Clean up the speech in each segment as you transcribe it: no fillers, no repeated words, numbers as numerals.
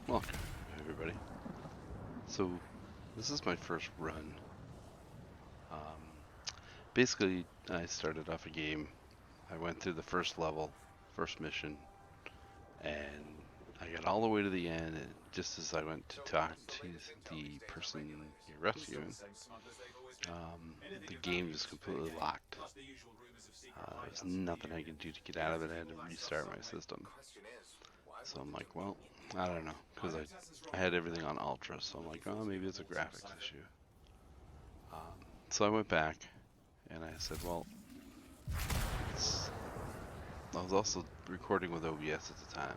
Welcome, everybody. So, this is my first run. Um, Basically, I started off a game. I went through the first level, first mission, and I got all the way to the end. And just as I went to talk to the person you're rescuing, the game just completely locked. There's nothing I could do to get out of it. I had to restart my system. So I'm like, well, I don't know, because I had everything on ultra, so I'm like, oh, maybe it's a graphics issue. So I went back and I said, well, I was also recording with OBS at the time.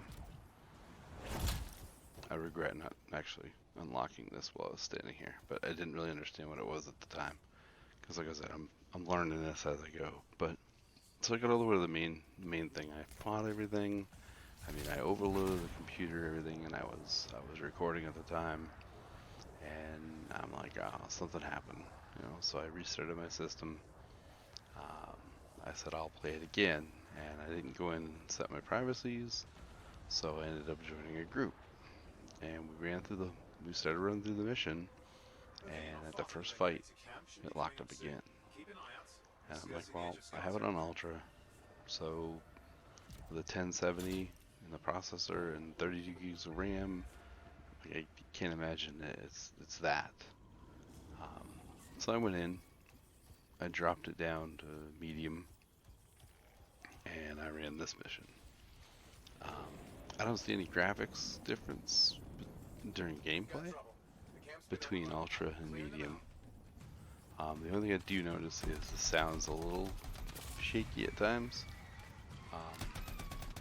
I regret not actually unlocking this while I was standing here, but I didn't really understand what it was at the time, because like I said, I'm learning this as I go. But so I got all the way to the main thing. I fought everything. I mean, I overloaded the computer, everything, and I was recording at the time, and I'm like, oh, something happened, So I restarted my system. Um, I said I'll play it again, and I didn't go in and set my privacies, so I ended up joining a group, and we started running through the mission, and at the first fight, it locked up again, and I'm like, well, I have it on ultra, so with a 1070 in the processor and 32 gigs of RAM, like I can't imagine that it's that. Um, so I went in, I dropped it down to medium, and I ran this mission. Um, I don't see any graphics difference during gameplay between ultra and medium. The only thing I do notice is the sound's a little shaky at times. Um,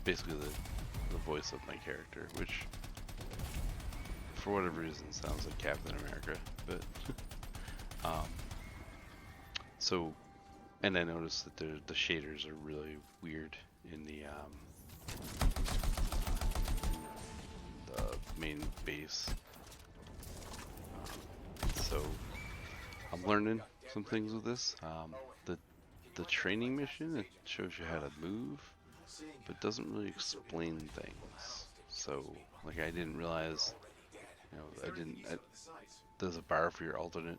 Basically the voice of my character, which for whatever reason sounds like Captain America, but um, so, and I noticed that the shaders are really weird in the main base. So I'm learning some things with this. The training mission, it shows you how to move, but doesn't really explain things. So like I didn't realize, there's a bar for your ultimate.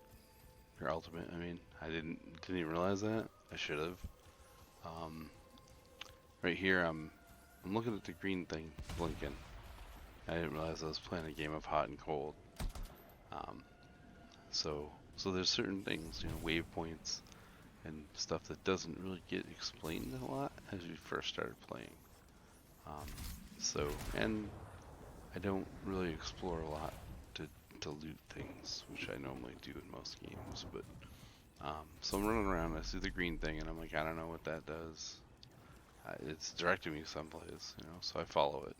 I mean, I didn't even realize that. I should have. Um, right here, I'm looking at the green thing blinking. I didn't realize I was playing a game of hot and cold. Um, so there's certain things, waypoints and stuff that doesn't really get explained a lot as we first started playing. And I don't really explore a lot to loot things, which I normally do in most games. But so I'm running around, I see the green thing, and I'm like, I don't know what that does. It's directing me someplace, so I follow it.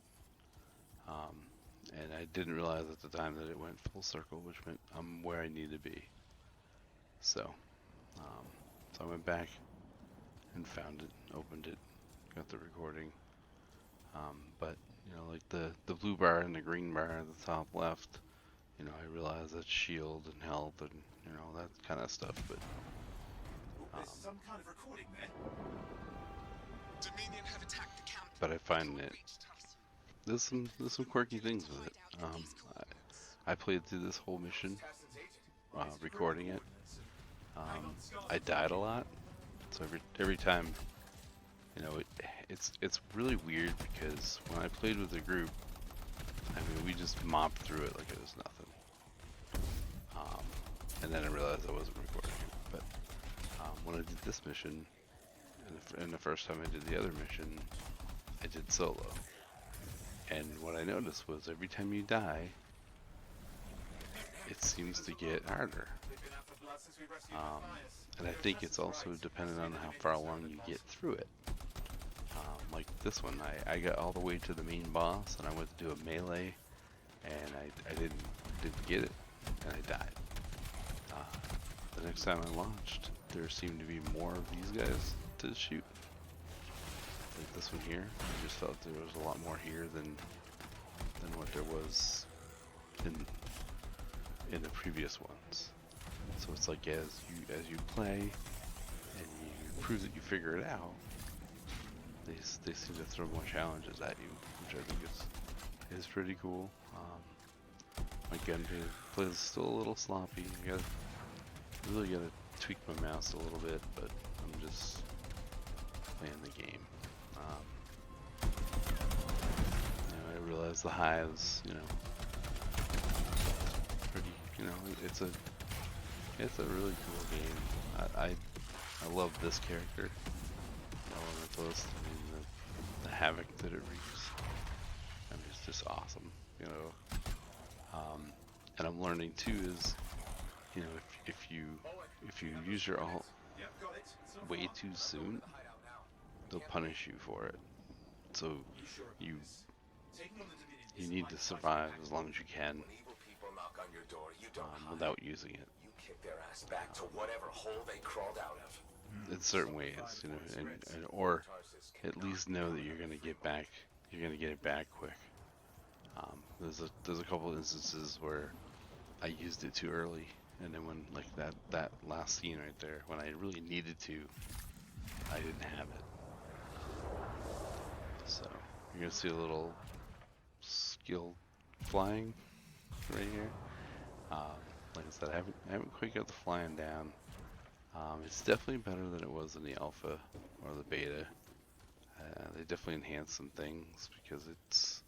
And I didn't realize at the time that it went full circle, which meant I'm where I need to be. So, so I went back and found it, opened it, got the recording. But like the blue bar and the green bar at the top left, I realize that's shield and health and that kind of stuff. But there's some kind of recording there. Dominion have attacked the camp. I find that there's some quirky things with it. I played through this whole mission, recording it. I died a lot, so every time, it's really weird because when I played with the group, I mean, we just mopped through it like it was nothing. And then I realized I wasn't recording it. But when I did this mission, and the first time I did the other mission, I did solo. And what I noticed was every time you die, it seems to get harder. And I think it's also dependent on how far along you get through it. Like this one, I got all the way to the main boss, and I went to do a melee, and I didn't get it, and I died. The next time I launched, there seemed to be more of these guys to shoot. Like this one here, I just felt there was a lot more here than what there was in the previous ones. So it's like as you play and you prove that you figure it out, they seem to throw more challenges at you, which I think is pretty cool. my gunplay is still a little sloppy. Really gotta tweak my mouse a little bit, but I'm just playing the game. I realize the hives, pretty, it's a really cool game. I love this character, Elementalist. I mean, the havoc that it wreaks. I mean, it's just awesome, and I'm learning too is, if you use your ult way too soon, they'll punish you for it. So you need to survive as long as you can without using it. You kick their ass back to whatever hole they crawled out of. In certain ways, or at least know that you're gonna get back. You're gonna get it back quick. There's a couple instances where I used it too early, and then when like that last scene right there, when I really needed to, I didn't have it. So you're gonna see a little skill flying right here. Like I said, I haven't quite got the flying down. It's definitely better than it was in the alpha or the beta. They definitely enhanced some things because it's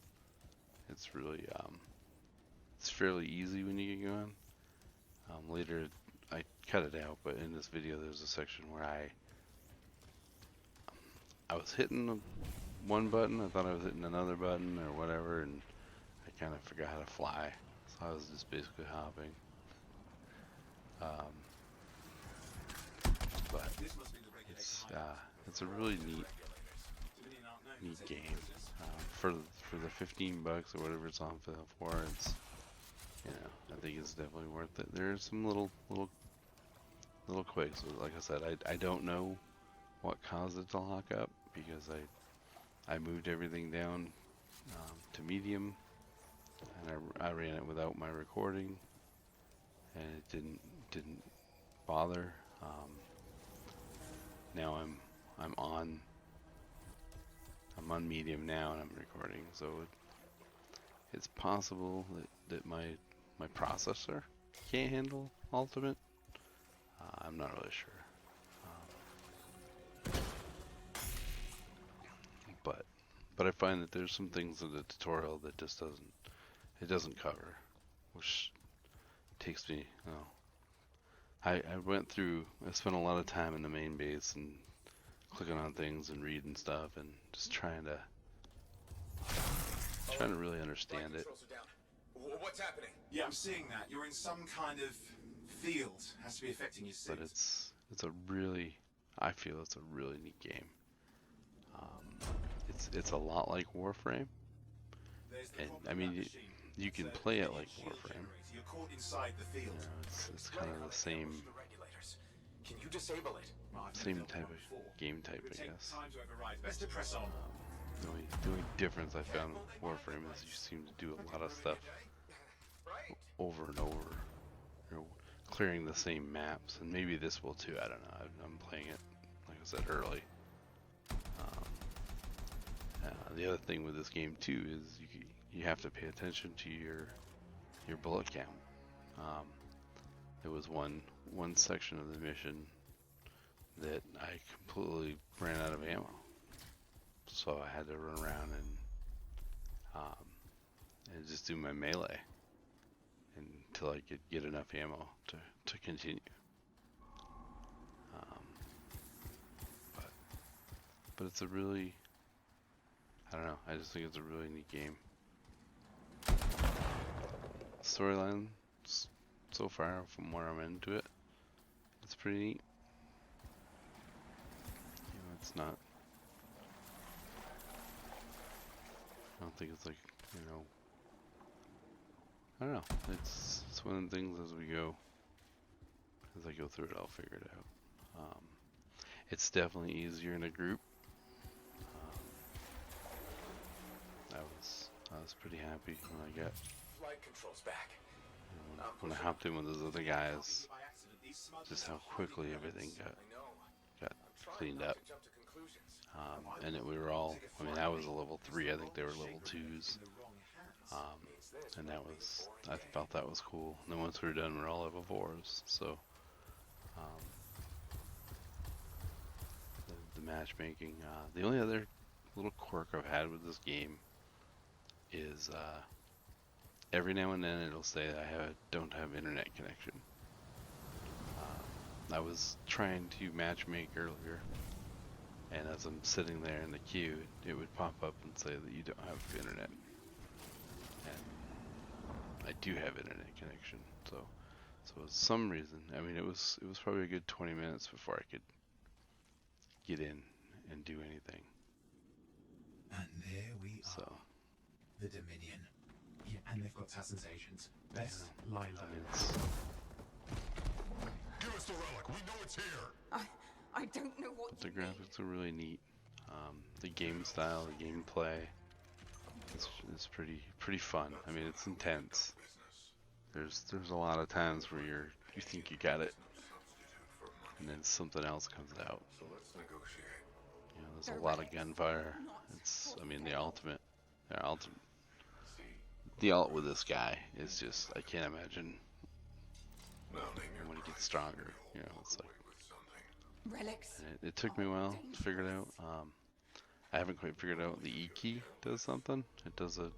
really it's fairly easy when you get going. Later I cut it out, but in this video there's a section where I was hitting one button, I thought I was hitting another button or whatever, and I kind of forgot how to fly, so I was just basically hopping. But it's a really neat game. For the $15 or whatever it's on for, it's I think it's definitely worth it. There's some little quakes. Like I said, I don't know what caused it to lock up because I moved everything down to medium, and I ran it without my recording, and it didn't bother. Now I'm on medium now and I'm recording, so it's possible that my processor can't handle ultimate. I'm not really sure. But I find that there's some things in the tutorial that just doesn't cover, which takes me. I spent a lot of time in the main base and clicking on things and reading stuff and just trying to really understand it. What's happening? Yeah, I'm seeing that. You're in some kind of field. Has to be affecting your suit. But I feel it's a really neat game. It's a lot like Warframe, and I mean you can play it like Warframe. You're caught inside the field. It's kind of the same. Can you disable it? Same type of game type, I guess. Best to press on. The only difference I found with Warframe is you seem to do a lot of stuff over and over, clearing the same maps, and maybe this will too. I don't know. I'm playing it, like I said, early. The other thing with this game too is you have to pay attention to your bullet count. There was one section of the mission that I completely ran out of ammo, so I had to run around and just do my melee until I could get enough ammo to continue. But it's a really, I don't know, I just think it's a really neat game. Storyline so far, from where I'm into it, it's pretty neat. It's not, I don't think it's like, I don't know, it's one of the things as we go, as I go through it, I'll figure it out. It's definitely easier in a group. I was pretty happy when I got Flight controls back. when I hopped in with those other guys, just how quickly everything got cleaned up. And we were all, I mean, I was a level 3, I think they were level 2s. and I felt that was cool. And then once we were done, we're all level 4s, so the matchmaking. The only other little quirk I've had with this game is every now and then it'll say that I don't have internet connection. I was trying to matchmake earlier, and as I'm sitting there in the queue, it would pop up and say that you don't have internet. And I do have internet connection, so for some reason, I mean, it was probably a good 20 minutes before I could get in and do anything. And there we are. The Dominion. Yeah, and they've got Tassin's agent. Best Lilo. I mean, Give us the relic. We know it's here. I don't know what the you mean. graphics are really neat. The game style, the gameplay, is pretty fun. I mean, it's intense. There's a lot of times where you think you got it, and then something else comes out. So let's negotiate. You know, there's a lot of gunfire. I mean, the ult with this guy is just, I can't imagine when he gets stronger. You know, it's like, Relics. it took me a while to figure it out. I haven't quite figured out the E key does something. It does I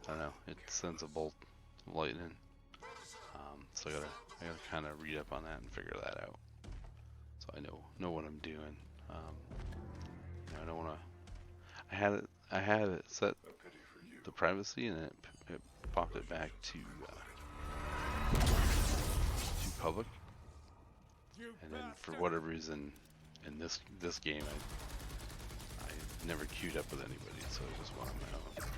don't know, it sends a bolt of lightning. So I gotta kind of read up on that and figure that out, so I know what I'm doing. You know, I don't want to. I had it set the privacy, and it popped it back to public. And then for whatever reason, in this game, I never queued up with anybody, so I just went on my own.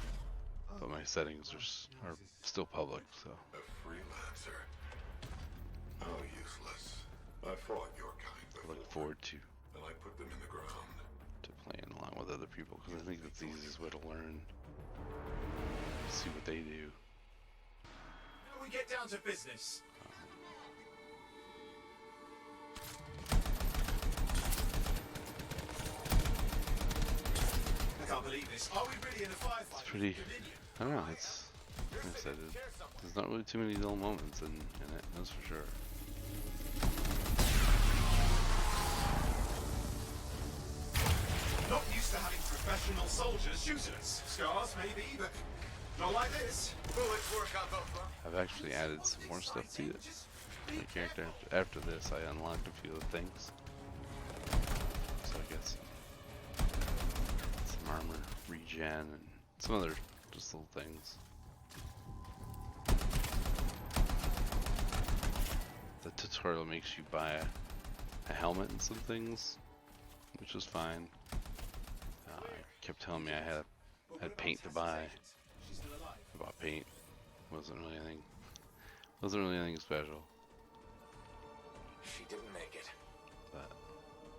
But my settings are still public, so. A freelancer. How useless. I fought your kind I before. look forward to And I put them in the ground. playing along with other people, because I think that's the easiest way to learn. See what they do. Now we get down to business. I can't believe this. Are we really in a firefight? It's pretty. I don't know. It's like I said, there's not really too many dull moments in it. That's for sure. Not used to having professional soldiers shoot at us. Scars, maybe, but not like this. Bullets work on both fronts. I've actually added some more stuff to it. My character. After this, I unlocked a few of the things. So I guess some armor regen and some other just little things. The tutorial makes you buy a helmet and some things, which is fine. Kept telling me I had paint to buy. I bought paint. Wasn't really anything special. She didn't make it.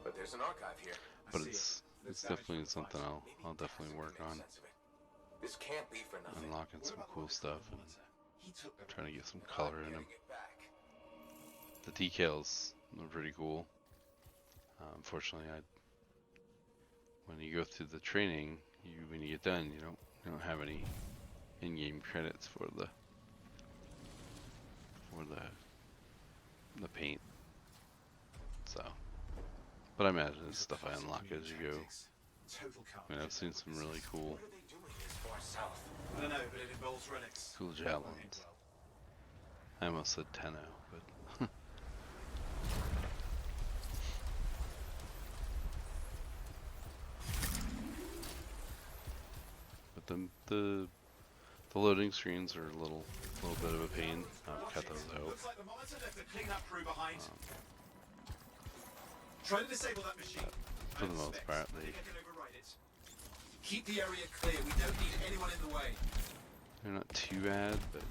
But There's an archive here. But it's definitely something I'll definitely work on. This can't be for nothing. Unlocking some cool stuff and trying to get some color in them. The decals are pretty cool. Unfortunately, when you go through the training, when you get done, you don't have any in-game credits for the paint. So, but I imagine it's stuff I unlock as you go. I mean, I've seen some really cool I don't know, but it involves relics. cool javelins. I almost said Tenno, but the loading screens are a little bit of a pain. I've cut those out. Looks like the monitor left a cleanup crew behind. Try to disable that machine. For the most part, They can override it. Keep the area clear. We don't need anyone in the way. they're not too bad, but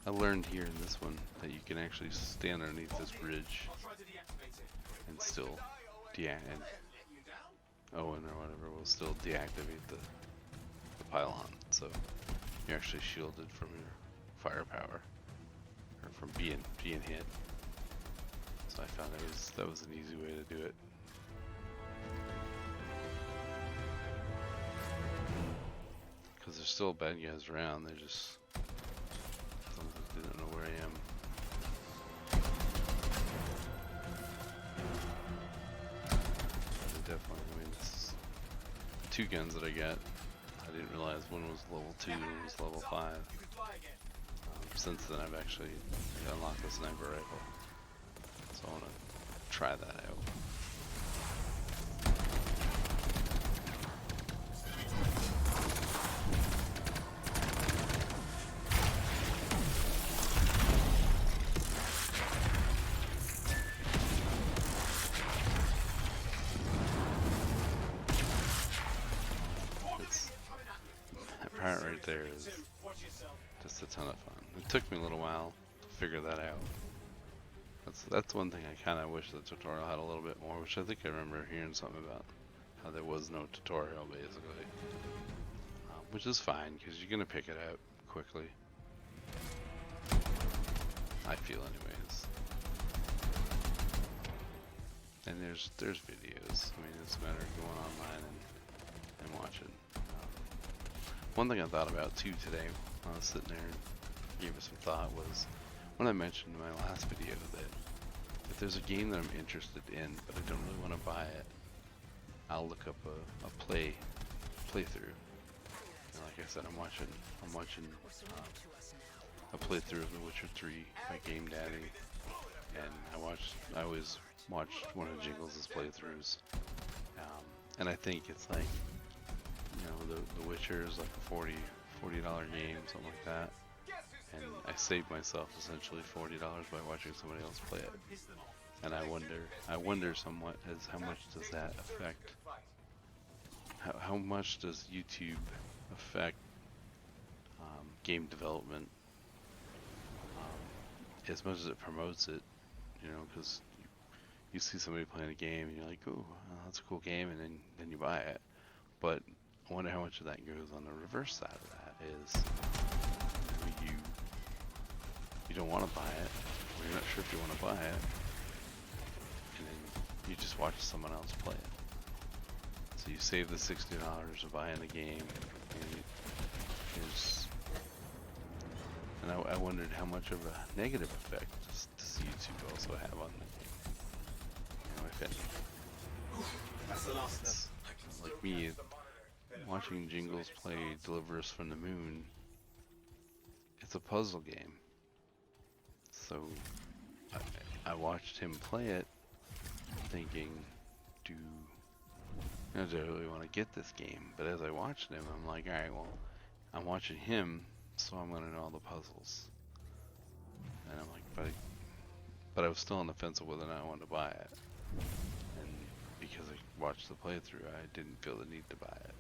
I learned here in this one that you can actually stand underneath this bridge I'll try to deactivate it. and still and Owen or whatever will still deactivate the pylon, so you're actually shielded from your firepower or from being hit. So I found that was an easy way to do it. still bad guys around. They just they don't know where I am. Definitely. I mean, this is 2 guns that I got. I didn't realize one was level 2 and one was level 5. Since then, I've actually unlocked the sniper rifle, so I want to try that out. That part right there is just a ton of fun. It took me a little while to figure that out. That's one thing I kind of wish the tutorial had a little bit more, which I think I remember hearing something about, how there was no tutorial basically. Which is fine, because you're going to pick it out quickly. I feel anyways. And there's videos. I mean, it's a matter of going online and watching. One thing I thought about too today when I was sitting there and gave it some thought was when I mentioned in my last video that if there's a game that I'm interested in but I don't really want to buy it, I'll look up a playthrough. And like I said, I'm watching a playthrough of The Witcher 3 by Game Daddy, and I always watch one of Jingles' playthroughs, and I think it's like, you know, the Witcher is like a $40 game, something like that, and I saved myself essentially $40 by watching somebody else play it. And I wonder somewhat as how much does that affect, how much does YouTube affect game development, as much as it promotes it, you know, because you see somebody playing a game and you're like, oh, that's a cool game, and then you buy it. But I wonder how much of that goes on the reverse side of that is, you know, you don't want to buy it, or you're not sure if you want to buy it, and then you just watch someone else play it. So you save the $60 of buying a game, and I wondered how much of a negative effect does YouTube also have on the game. You know, if any. That's the last It's, like me, watching Jingles play Deliver Us from the Moon, it's a puzzle game. So I watched him play it thinking, do I really want to get this game? But as I watched him, I'm like, alright, well, I'm watching him, so I'm going to know all the puzzles. And I'm like, but I was still on the fence of whether or not I wanted to buy it. And because I watched the playthrough, I didn't feel the need to buy it.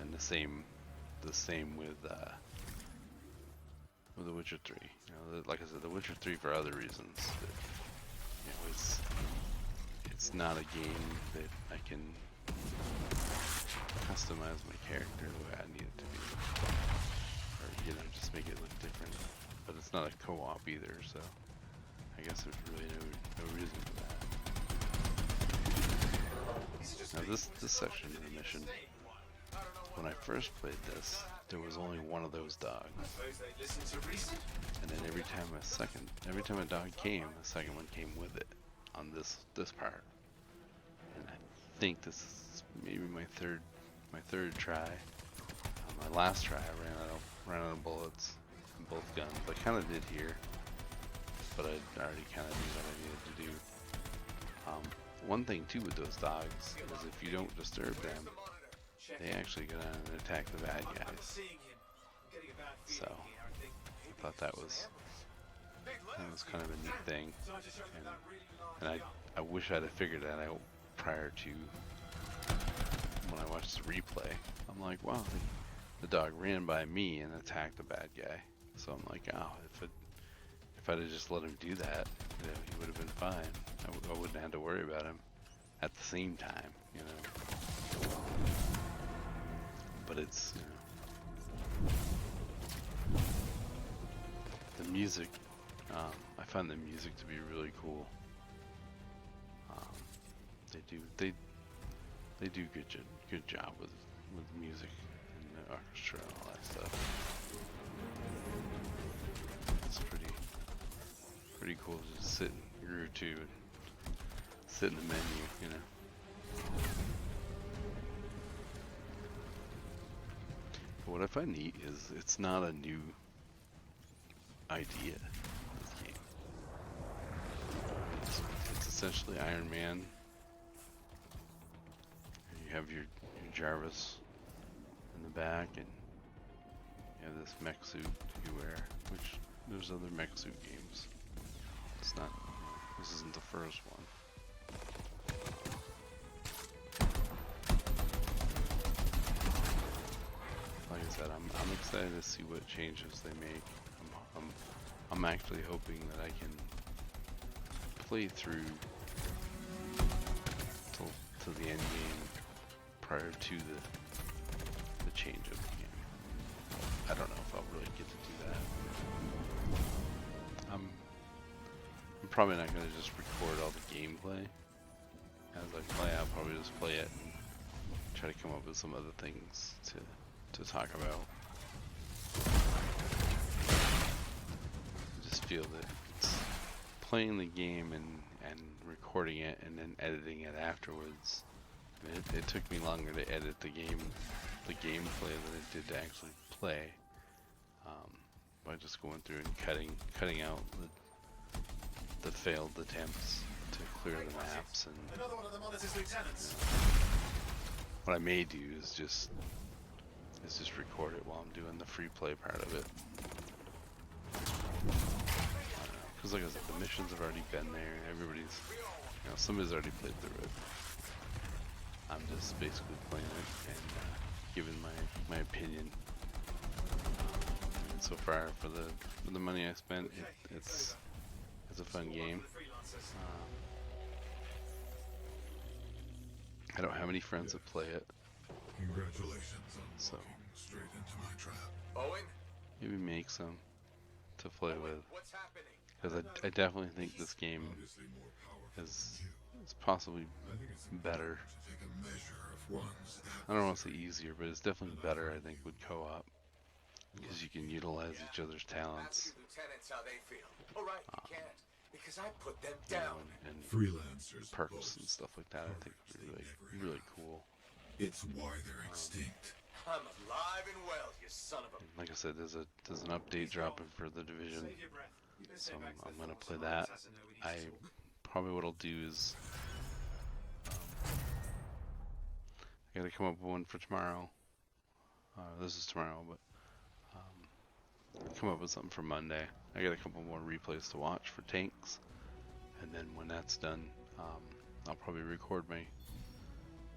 And the same with The Witcher 3. You know, like I said, The Witcher 3 for other reasons. That, you know, it's not a game that I can customize my character the way I need it to be, or, you know, just make it look different. But it's not a co-op either, so I guess there's really no reason for that. Now this section of the mission, when I first played this, there was only one of those dogs, and then every time a dog came, the second one came with it on this part. And I think this is maybe my third try. My last try, I ran out of bullets in both guns. I kind of did here, but I already kind of knew what I needed to do. One thing too with those dogs is if you don't disturb them, they actually go down and attack the bad guys. So I thought that was kind of a neat thing, and I wish I'd have figured that out prior to when I watched the replay. I'm like, wow, the dog ran by me and attacked the bad guy. So I'm like, oh, if I'd have just let him do that, you know, he would have been fine. I wouldn't have to worry about him at the same time, you know. But it's, you know, the music. I find the music to be really cool. They do good job with music, and orchestra and all that stuff. It's pretty cool to just sit in Groove 2 and sit in the menu, you know. But what I find neat is it's not a new idea, this game. It's essentially Iron Man. You have your Jarvis in the back, and you have this mech suit you wear, which there's other mech suit games. It's not, this isn't the first one. Like I said, I'm excited to see what changes they make. I'm actually hoping that I can play through to the end game prior to the change of the game. I don't know if I'll really get to do that. I'm probably not going to just record all the gameplay as I play. I'll probably just play it and try to come up with some other things to talk about. I just feel that it's playing the game and recording it and then editing it afterwards. I mean, it took me longer to edit the gameplay than it did to actually play. By just going through and cutting out the failed attempts to clear the maps, and Another one of the Monitor's lieutenants. what I may do is just record it while I'm doing the free play part of it. Because like I said, the missions have already been there. Everybody's, somebody's already played through it. I'm just basically playing it and giving my opinion. And so far, for the money I spent, it's a fun game. I don't have any friends that play it, Congratulations on so walking straight into my trap. Owen? maybe make some to play Owen, with. what's happening? Because I definitely think this game Obviously more powerful is than you. possibly I think it's better. important to take a measure of one's I don't want to say easier, but it's definitely better, I think, with co-op. Because you can utilize each other's talents. Ask your lieutenants how they feel. All right, you can't. Because I put them you know, down. and freelancers perks and boast. stuff like that. I think would be really cool. It's why they're extinct. I'm alive and well, you son of a... And like I said, there's an update dropping for the Division, Save your breath. You don't so say back to I'm the gonna force play and that. assassin know we need to talk. Probably what I'll do is I gotta come up with one for tomorrow. This is tomorrow, but come up with something for Monday. I got a couple more replays to watch for tanks, and then when that's done, I'll probably record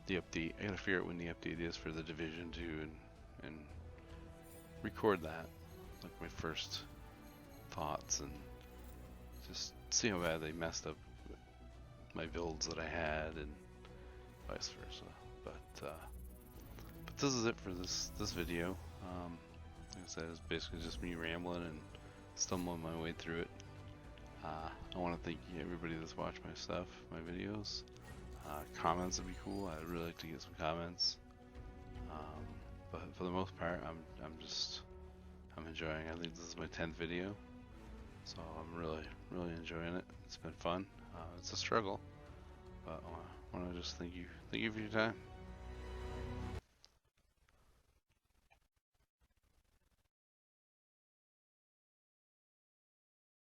the update. I gotta figure out when the update is for the Division 2 and record that, like my first thoughts, and just see how bad they messed up my builds that I had and vice versa. But this is it for this video. Like I said, it's basically just me rambling and stumbling my way through it. I want to thank everybody that's watched my stuff, my videos. Comments would be cool. I'd really like to get some comments. But for the most part, I'm enjoying. I think this is my 10th video, so I'm really enjoying it. It's been fun. It's a struggle, but I want to just thank you for your time.